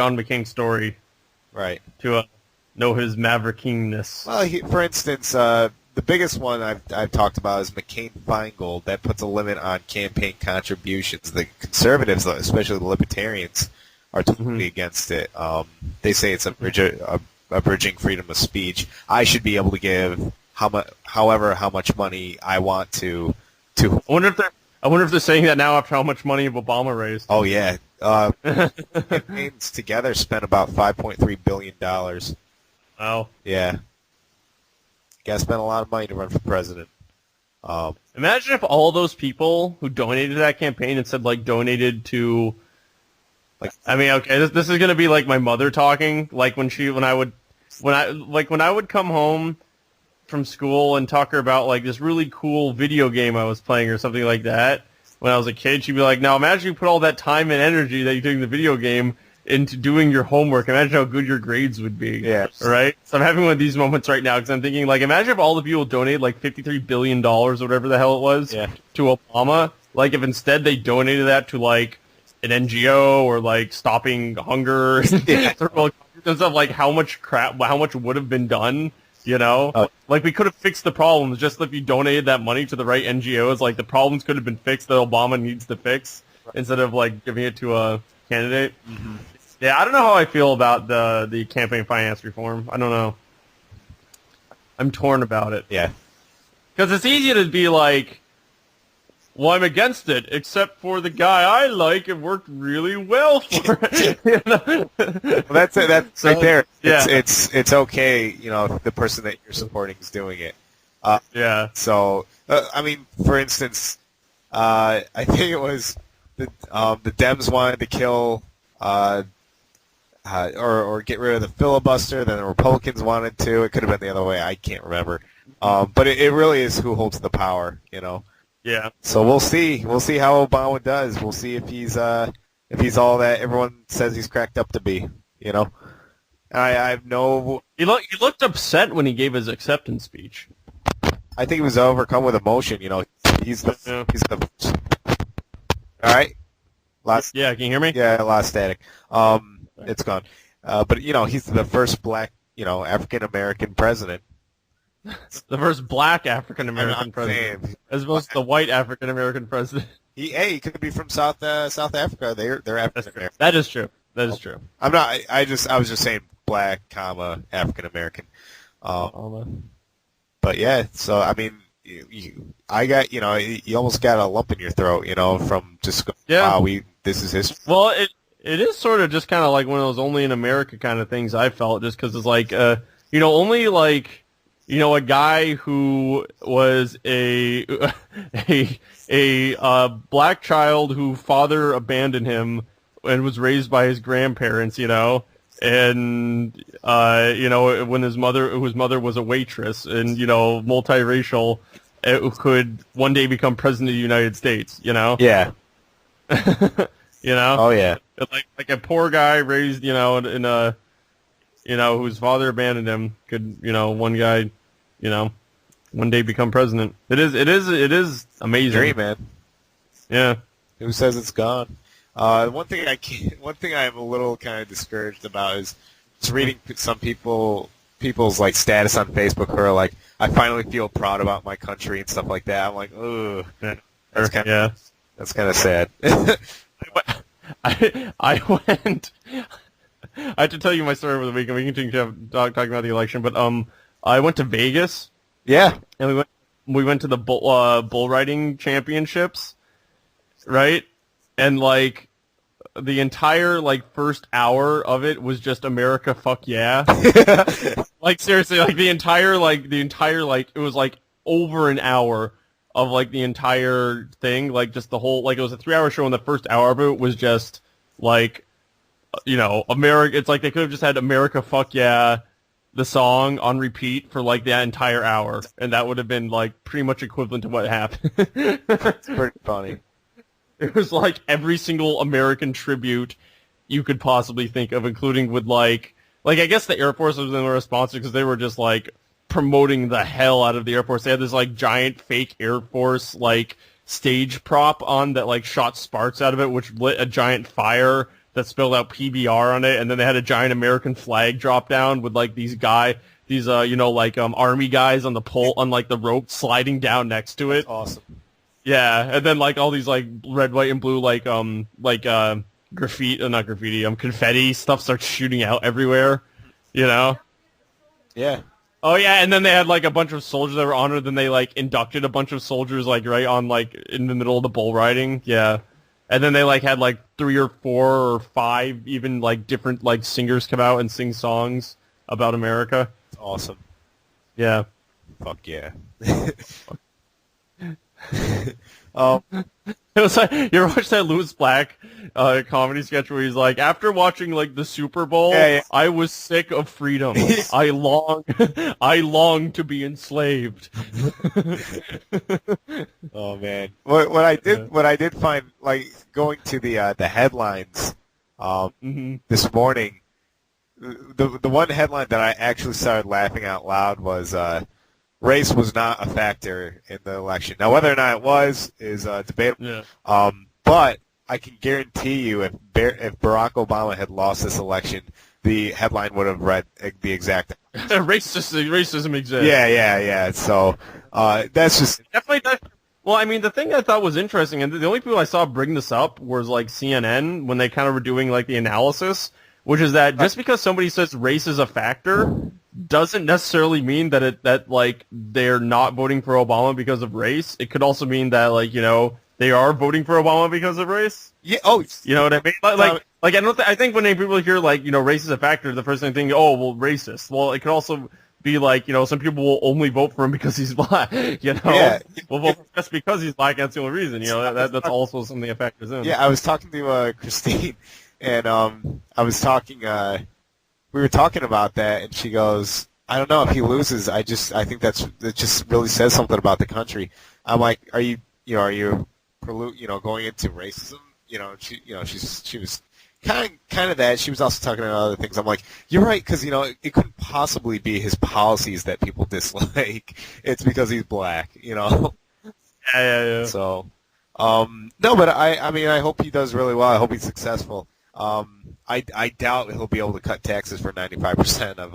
John McCain's story, right? To know his maverickingness. Well, for instance, the biggest one I've talked about is McCain-Feingold. That puts a limit on campaign contributions. The conservatives, especially the libertarians, are totally against it. They say it's abridging freedom of speech. I should be able to give how much money I want to. I wonder if they're saying that now after how much money Obama raised. Oh yeah, campaigns together spent about $5.3 billion. Wow. Yeah. Got to spend a lot of money to run for president. Imagine if all those people who donated to that campaign instead donated to, I mean, okay, this is gonna be like my mother talking, like when I would come home from school and talk to her about this really cool video game I was playing or something like that. When I was a kid, she'd be like, "Now imagine you put all that time and energy that you took in the video game into doing your homework. Imagine how good your grades would be." Yeah. Right? So I'm having one of these moments right now because I'm thinking, imagine if all the people donated $53 billion or whatever the hell it was to Obama. If instead they donated that to an NGO or stopping hunger and stuff, how much would have been done, you know? We could have fixed the problems just if you donated that money to the right NGOs. The problems could have been fixed that Obama needs to fix instead of giving it to a candidate. Mm-hmm. Yeah, I don't know how I feel about the campaign finance reform. I don't know. I'm torn about it. Yeah. Because it's easy to be well, I'm against it, except for the guy I like. It worked really well for it. You know? Well, that's it. That's right there. Yeah. It's okay, if the person that you're supporting is doing it. Yeah. So, I mean, for instance, I think it was the Dems wanted to kill or get rid of the filibuster. Then the Republicans wanted to. It could have been the other way. I can't remember. But it really is who holds the power, Yeah. So we'll see. We'll see how Obama does. We'll see if he's all that everyone says he's cracked up to be. I have no. He looked upset when he gave his acceptance speech. I think he was overcome with emotion. He's the. All right. Yeah. Can you hear me? Yeah, lost static. It's gone. But he's the first black, African American president. The first black African American president, as opposed to the white African American president. He could be from South Africa. They're African American. That is true. That is true. I'm not. I was just saying black, African American. But yeah. So I mean, I got you almost got a lump in your throat, from just wow. This is history. Well, it is sort of just kind of like one of those only in America kind of things. I felt just because it's only a guy who was a black child whose father abandoned him and was raised by his grandparents, and when his mother was a waitress and multiracial, it could one day become president of the United States, Yeah. Oh yeah. Like a poor guy raised, in a, whose father abandoned him could, one guy, one day become president. It is amazing. Dream, man. Yeah. Who says it's gone? One thing I'm a little kind of discouraged about is just reading some people's status on Facebook who are like, I finally feel proud about my country and stuff like that. I'm like, ugh. That's kind of sad. I went. I have to tell you my story over the weekend. We can continue talking about the election, but I went to Vegas. Yeah, and we went to the bull riding championships, right? And the entire first hour of it was just America, fuck yeah. Seriously, the entire it was over an hour of the entire thing, just the whole it was a 3-hour show, and the first hour of it was just America. It's they could have just had America, fuck yeah, the song on repeat for that entire hour, and that would have been pretty much equivalent to what happened. It's pretty funny. It was every single American tribute you could possibly think of, including with I guess the Air Force was in a response because they were just promoting the hell out of the Air Force. They had this giant fake Air Force stage prop on that shot sparks out of it, which lit a giant fire that spelled out PBR on it, and then they had a giant American flag drop down with like these army guys on the pole on like the rope sliding down next to it. That's awesome. Yeah, and then like all these like red, white, and blue confetti stuff starts shooting out everywhere. You know? Yeah. Oh yeah, and then they had like a bunch of soldiers that were honored. Then they like inducted a bunch of soldiers like right on like in the middle of the bull riding. Yeah, and then they like had like 3 or 4 or 5 even like different like singers come out and sing songs about America. It's awesome. Yeah. Fuck yeah. It was like, you ever watch that Louis Black comedy sketch where he's like, after watching like the Super Bowl, I was sick of freedom. I long to be enslaved. Oh man, what I did find, like, going to the headlines this morning, the one headline that I actually started laughing out loud was race was not a factor in the election. Now, whether or not it was is debatable. Yeah. But I can guarantee you, if Barack Obama had lost this election, the headline would have read the exact. Racism exists. Yeah. So that's just definitely. Well, I mean, the thing I thought was interesting, and the only people I saw bring this up was like CNN when they kind of were doing like the analysis, which is that just because somebody says race is a factor doesn't necessarily mean that like they're not voting for Obama because of race. It could also mean that like, you know, they are voting for Obama because of race. Yeah. Oh, you know what I mean? Like I think when people hear like, you know, race is a factor, the first thing they think, oh, well, racist. Well, it could also be like, you know, some people will only vote for him because he's black. You know, well, vote just because he's black. That's the only reason. You know, that's also something that factors in. Yeah, I was talking to Christine, and I was talking. We were talking about that, and she goes, "I don't know if he loses. I think that just really says something about the country." I'm like, "Are you going into racism?" She was kind of that. She was also talking about other things. I'm like, "You're right," because it couldn't possibly be his policies that people dislike. It's because he's black. Yeah. So, no, but I mean, I hope he does really well. I hope he's successful. I doubt he'll be able to cut taxes for 95% of.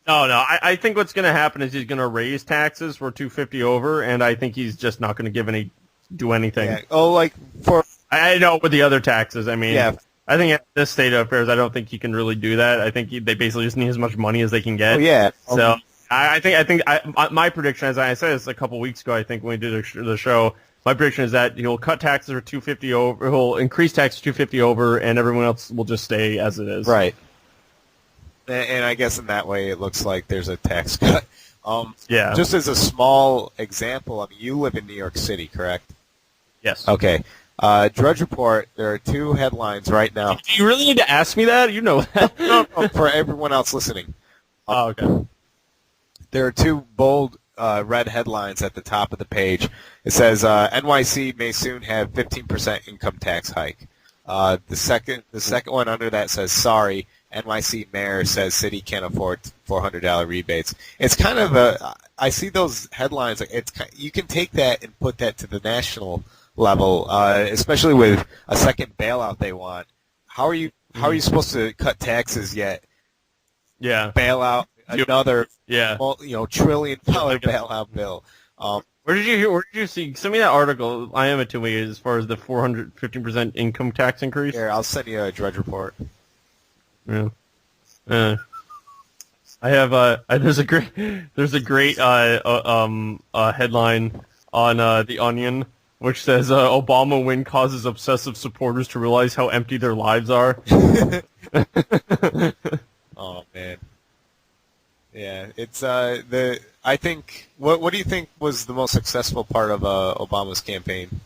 No. I think what's going to happen is he's going to raise taxes for 250 over, and I think he's just not going to do anything. Yeah. Oh, like for. I know with the other taxes. I mean, yeah. I think at this state of affairs, I don't think he can really do that. I think they basically just need as much money as they can get. Oh yeah. So I think my prediction, as I said this a couple weeks ago, I think when we did the show. My prediction is that he'll cut taxes for 250 over. He'll increase taxes 250 over, and everyone else will just stay as it is. Right. And I guess in that way, it looks like there's a tax cut. Yeah. Just as a small example, I mean, you live in New York City, correct? Yes. Okay. Drudge Report. There are 2 headlines right now. Do you really need to ask me that? You know that. No, for everyone else listening. Oh, okay. There are 2 bold red headlines at the top of the page. It says NYC may soon have 15% income tax hike. The second one under that says sorry, NYC mayor says city can't afford $400 rebates. It's kind of I see those headlines. You can take that and put that to the national level, especially with a second bailout they want. How are you supposed to cut taxes yet? Yeah. Bail out another $1 trillion bailout bill. Where did you see? Send me that article. I am it to me as far as the 415% income tax increase. Here, I'll send you a Drudge Report. Yeah. I have there's a great headline on The Onion which says Obama win causes obsessive supporters to realize how empty their lives are. Oh man. Yeah, it's I think what do you think was the most successful part of Obama's campaign?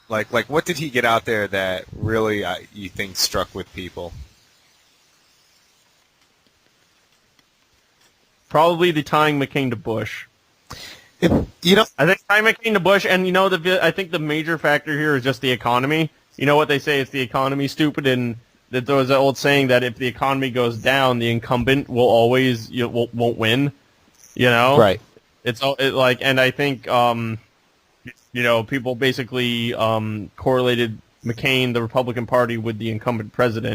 Like what did he get out there that really you think struck with people? Probably the tying McCain to Bush. I think tying McCain to Bush, and I think the major factor here is just the economy. You know what they say? It's the economy, stupid, and that there was an old saying that if the economy goes down, the incumbent will always won't win. Right. And I think people basically correlated McCain, the Republican Party, with the incumbent president.